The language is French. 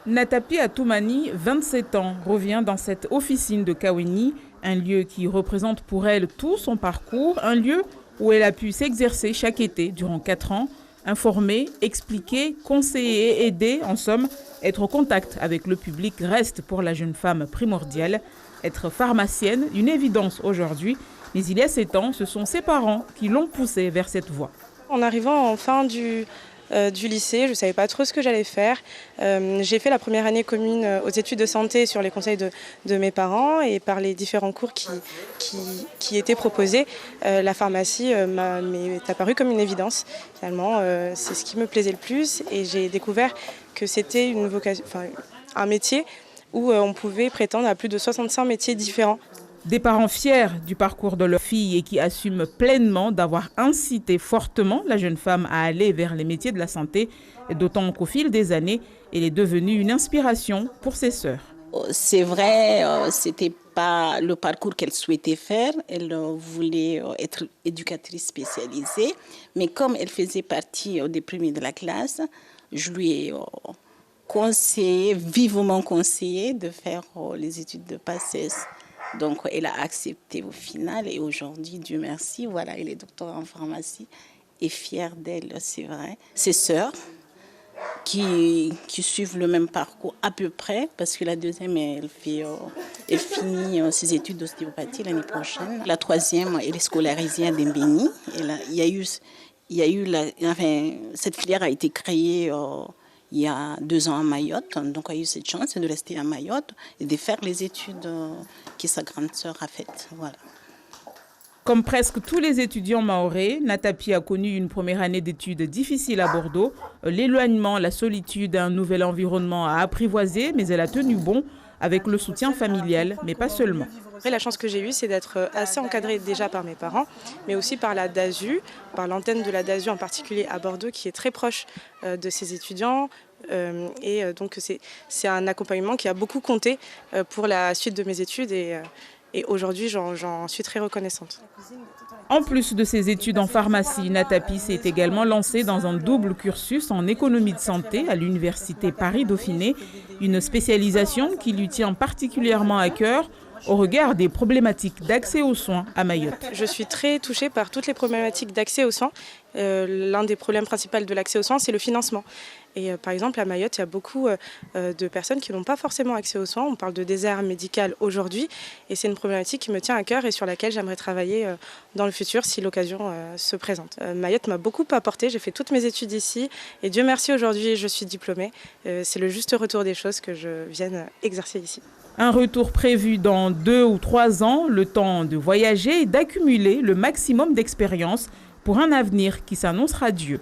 Natapi Atoumani, 27 ans, revient dans cette officine de Kaweni, un lieu qui représente pour elle tout son parcours, un lieu où elle a pu s'exercer chaque été durant 4 ans, informer, expliquer, conseiller et aider, en somme, être au contact avec le public reste pour la jeune femme primordial. Être pharmacienne, une évidence aujourd'hui, mais il y a 7 ans, ce sont ses parents qui l'ont poussée vers cette voie. En arrivant en fin du lycée, je ne savais pas trop ce que j'allais faire. J'ai fait la première année commune aux études de santé sur les conseils de mes parents et par les différents cours qui étaient proposés, la pharmacie m'est apparue comme une évidence. Finalement, c'est ce qui me plaisait le plus et j'ai découvert que c'était une vocation, un métier où on pouvait prétendre à plus de 65 métiers différents. Des parents fiers du parcours de leur fille et qui assument pleinement d'avoir incité fortement la jeune femme à aller vers les métiers de la santé, d'autant qu'au fil des années, elle est devenue une inspiration pour ses sœurs. C'est vrai, c'était pas le parcours qu'elle souhaitait faire. Elle voulait être éducatrice spécialisée, mais comme elle faisait partie des premiers de la classe, je lui ai vivement conseillé de faire les études de PACES. Donc, elle a accepté au final et aujourd'hui, Dieu merci, voilà, elle est docteur en pharmacie et fière d'elle, c'est vrai. Ses sœurs qui suivent le même parcours à peu près, parce que la deuxième, elle finit ses études d'ostéopathie l'année prochaine. La troisième, elle est scolarisée à Dembéni. Cette filière a été créée il y a 2 ans à Mayotte, donc elle a eu cette chance de rester à Mayotte et de faire les études que sa grande sœur a faites. Voilà. Comme presque tous les étudiants mahorais, Natapi a connu une première année d'études difficile à Bordeaux. L'éloignement, la solitude, un nouvel environnement à apprivoiser, mais elle a tenu bon avec le soutien familial, mais pas seulement. Après, la chance que j'ai eue, c'est d'être assez encadrée déjà par mes parents, mais aussi par la DASU, par l'antenne de la DASU en particulier à Bordeaux, qui est très proche de ses étudiants. Donc c'est un accompagnement qui a beaucoup compté pour la suite de mes études et aujourd'hui j'en suis très reconnaissante. En plus de ses études en pharmacie, Natapi s'est également lancée dans un double cursus en économie de santé à l'université Paris-Dauphiné, une spécialisation qui lui tient particulièrement à cœur au regard des problématiques d'accès aux soins à Mayotte. Je suis très touchée par toutes les problématiques d'accès aux soins. L'un des problèmes principaux de l'accès aux soins, c'est le financement. Et par exemple, à Mayotte, il y a beaucoup de personnes qui n'ont pas forcément accès aux soins. On parle de désert médical aujourd'hui. Et c'est une problématique qui me tient à cœur et sur laquelle j'aimerais travailler dans le futur si l'occasion se présente. Mayotte m'a beaucoup apporté. J'ai fait toutes mes études ici. Et Dieu merci, aujourd'hui, je suis diplômée. C'est le juste retour des choses que je vienne exercer ici. Un retour prévu dans 2 ou 3 ans, le temps de voyager et d'accumuler le maximum d'expérience pour un avenir qui s'annonce radieux.